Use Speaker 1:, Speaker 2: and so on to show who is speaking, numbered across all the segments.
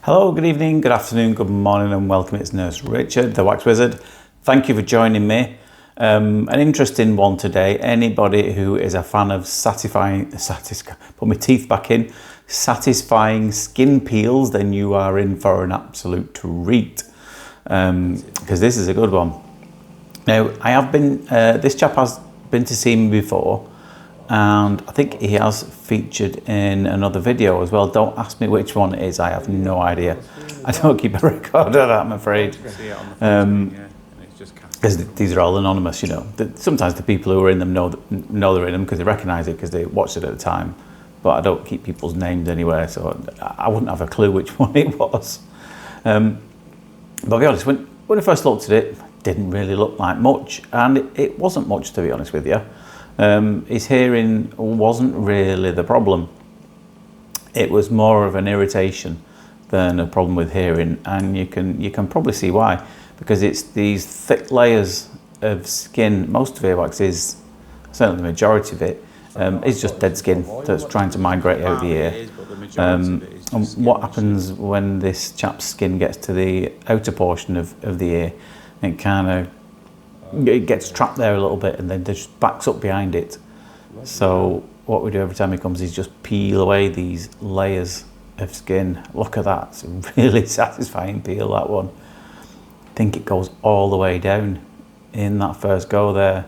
Speaker 1: Hello, good evening, good afternoon, good morning and welcome. It's Nurse Richard, the Wax Wizard. Thank you for joining me. An interesting one today. Anybody who is a fan of put my teeth back in, satisfying skin peels, then you are in for an absolute treat. Because this is a good one. Now, I have been, this chap has been to see me before, and I think he has featured in another video as well. Don't ask me which one it is, I have no idea. I don't keep a record of that, I'm afraid. Because these are all anonymous, you know. Sometimes the people who are in them know they're in them because they recognise it because they watched it at the time. But I don't keep people's names anywhere, so I wouldn't have a clue which one it was. But I'll be honest, when I first looked at it, didn't really look like much, and it wasn't much, to be honest with you. His hearing wasn't really the problem. It was more of an irritation than a problem with hearing, and you can probably see why, because it's these thick layers of skin. Most of earwax is, certainly the majority of it, is just dead skin that's trying to migrate out of the ear. And what happens when this chap's skin gets to the outer portion of the ear, it gets trapped there a little bit and then just backs up behind it. So what we do every time he comes is just peel away these layers of skin. Look at that, it's a really satisfying peel, that one. I think it goes all the way down in that first go there.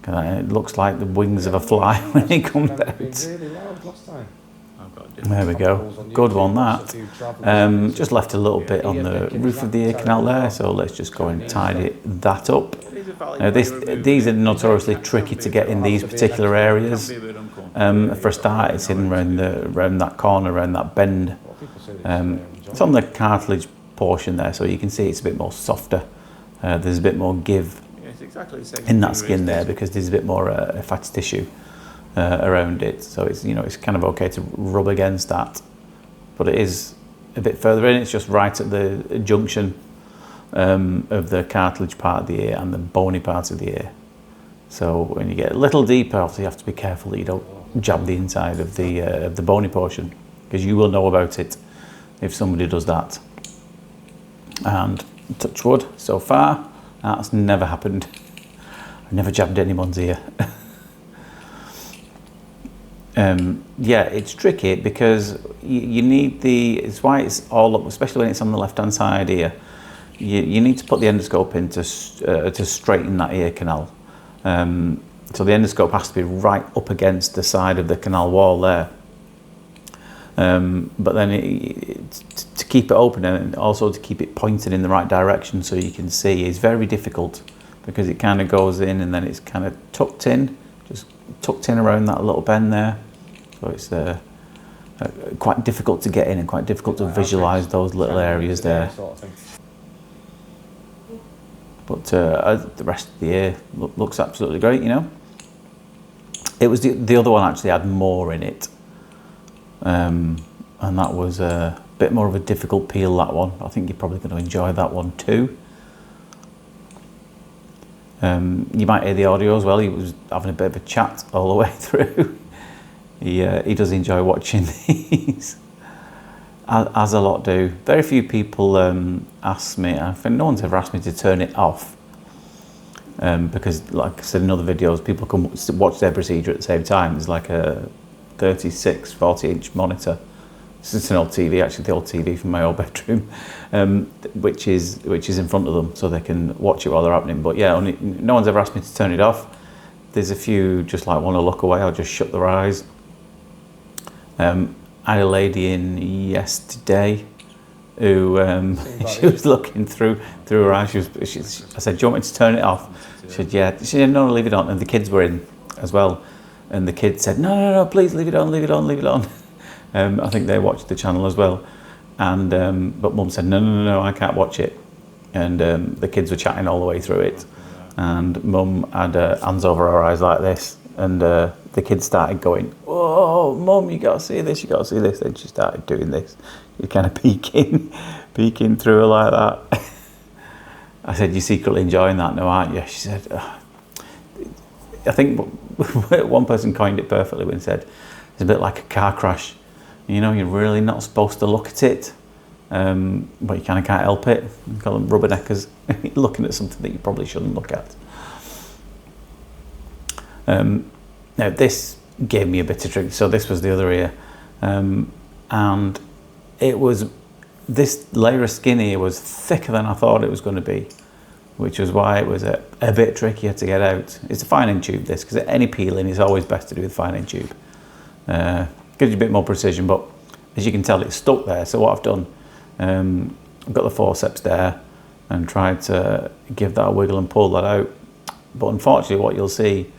Speaker 1: It looks like the wings of a fly when it comes out. There we go, good one that. Just left a little bit on the roof of the ear canal there, so let's just go and tidy that up. Now these are notoriously tricky to get in these particular areas. For a start, it's in around that corner, around that bend. It's on the cartilage portion there, so you can see it's a bit more softer. There's a bit more give in that skin there because there's a bit more fatty tissue around it, so it's, you know, it's kind of okay to rub against that, but it is a bit further in. It's just right at the junction of the cartilage part of the ear and the bony part of the ear. So when you get a little deeper, obviously you have to be careful that you don't jab the inside of the bony portion, because you will know about it if somebody does that. And touch wood, so far that's never happened. I've never jabbed anyone's ear. Yeah, it's tricky because you need it's why it's all up, especially when it's on the left hand side here. You need to put the endoscope in to straighten that ear canal. So the endoscope has to be right up against the side of the canal wall there. But then to keep it open and also to keep it pointed in the right direction so you can see is very difficult, because it kind of goes in and then it's kind of tucked in, just tucked in around that little bend there. So it's quite difficult to get in and quite difficult to visualise those little areas there. But the rest of the ear looks absolutely great, you know. It was the other one actually had more in it. And that was a bit more of a difficult peel, that one. I think you're probably going to enjoy that one too. You might hear the audio as well. He was having a bit of a chat all the way through. He does enjoy watching these, as a lot do. Very few people ask me, I think no one's ever asked me to turn it off, because like I said in other videos, people can watch their procedure at the same time. It's like a 36, 40-inch monitor. It's an old TV, actually, the old TV from my old bedroom, which is in front of them, so they can watch it while they're happening. But yeah, no one's ever asked me to turn it off. There's a few just like want to look away, I'll just shut their eyes. I had a lady in yesterday who she was looking through her eyes. I said, "Do you want me to turn it off?" She said, "Yeah." She said, "No, leave it on." And the kids were in as well. And the kids said, no, please leave it on, leave it on, leave it on. I think they watched the channel as well. And but Mum said, no, I can't watch it. And the kids were chatting all the way through it. And Mum had hands over her eyes like this. And the kids started going, "Oh, Mum, you got to see this, you got to see this." And she started doing this. You're kind of peeking through her like that. I said, "You're secretly enjoying that now, aren't you?" She said, I think one person coined it perfectly when he said, it's a bit like a car crash. You know, you're really not supposed to look at it. but you kind of can't help it. You call them rubberneckers. Looking at something that you probably shouldn't look at. Now this gave me a bit of trick. So this was the other ear, and it was, this layer of skin here was thicker than I thought it was going to be, which was why it was a bit trickier to get out. It's a fine end tube this, because any peeling is always best to do with fine end tube. Gives you a bit more precision, but as you can tell it's stuck there. So what I've done, I've got the forceps there and tried to give that a wiggle and pull that out, but unfortunately what you'll see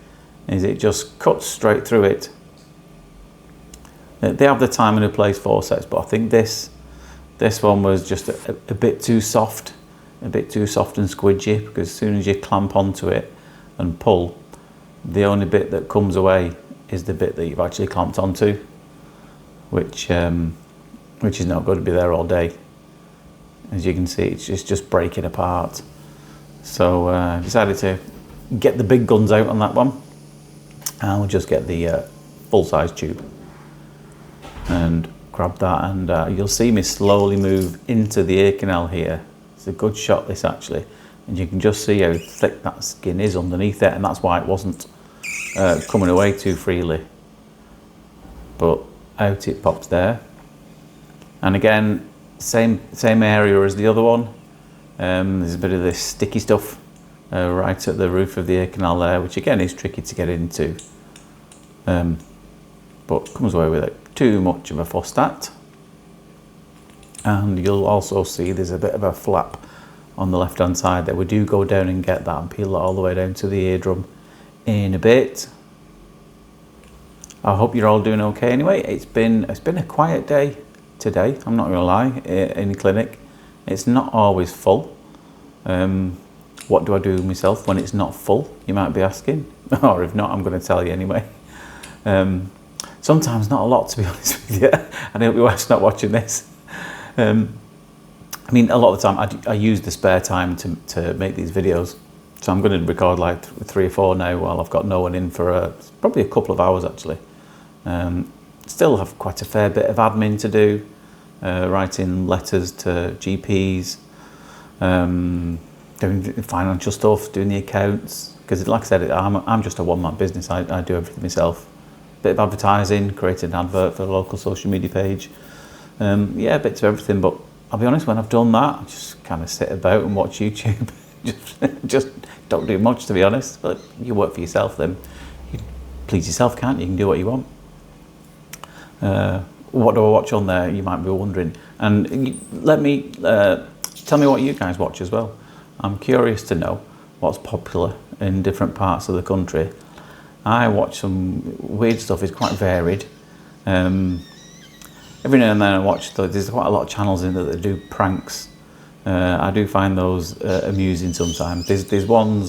Speaker 1: is it just cuts straight through it. They have the time and place forceps, but I think this one was just a bit too soft, and squidgy, because as soon as you clamp onto it and pull, the only bit that comes away is the bit that you've actually clamped onto, which is not going to be there all day. As you can see, it's just breaking apart. So I decided to get the big guns out on that one, and we'll just get the full-size tube and grab that, and you'll see me slowly move into the ear canal here. It's a good shot this actually, and you can just see how thick that skin is underneath it, and that's why it wasn't coming away too freely. But out it pops there, and again same area as the other one. There's a bit of this sticky stuff right at the roof of the ear canal there, which again is tricky to get into, but comes away with it too much of a fuss at. And you'll also see there's a bit of a flap on the left hand side there. We do go down and get that and peel that all the way down to the eardrum in a bit. I hope you're all doing okay anyway. It's been a quiet day today, I'm not gonna lie, in clinic. It's not always full. What do I do myself when it's not full, you might be asking? Or if not, I'm going to tell you anyway. Sometimes not a lot, to be honest with you. I hope your wife's not watching this. I mean, a lot of the time I use the spare time to make these videos. So I'm going to record like 3 or 4 now while I've got no one in for probably a couple of hours actually. Still have quite a fair bit of admin to do, writing letters to GPs, doing financial stuff, doing the accounts, because like I said, I'm just a one-man business. I do everything myself. Bit of advertising, creating an advert for the local social media page, yeah, bits of everything. But I'll be honest, when I've done that, I just kind of sit about and watch YouTube. just don't do much, to be honest. But you work for yourself, then you can please yourself, can't you? You can do what you want. What do I watch on there, you might be wondering, and tell me what you guys watch as well. I'm curious to know what's popular in different parts of the country. I watch some weird stuff. It's quite varied. Every now and then I watch, there's quite a lot of channels in there that do pranks. I do find those amusing sometimes. There's one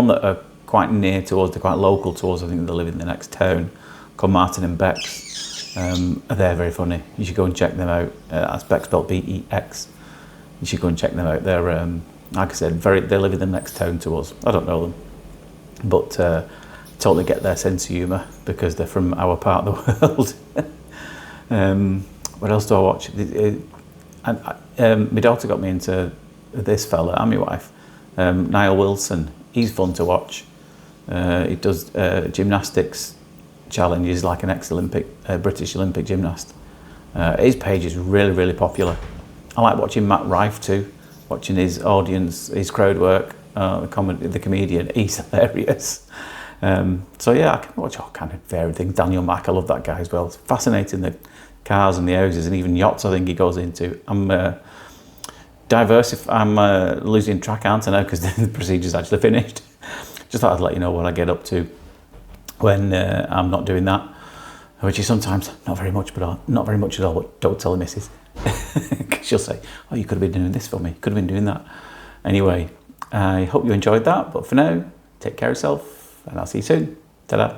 Speaker 1: that are quite near to us, they're quite local to us. I think they live in the next town, called Martin and Bex. They're very funny. You should go and check them out. That's Bex spelled B-E-X. You should go and check them out. They're, like I said, they live in the next town to us. I don't know them, but totally get their sense of humour because they're from our part of the world. What else do I watch? My daughter got me into this fella, and my wife, Niall Wilson. He's fun to watch. He does gymnastics challenges, like an ex-Olympic, British Olympic gymnast. His page is really, really popular. I like watching Matt Rife too, watching his audience, his crowd work, the comedian. He's hilarious. So yeah, I can watch all kind of varied things. Daniel Mack, I love that guy as well. It's fascinating, the cars and the houses and even yachts I think he goes into. I'm losing track, aren't I now, because the procedure's actually finished. Just thought I'd let you know what I get up to when I'm not doing that, which is sometimes not very much at all, but don't tell the missus. Because she'll say, oh, you could have been doing this for me, could have been doing that. Anyway, I hope you enjoyed that, but for now, take care of yourself, and I'll see you soon. Ta-da.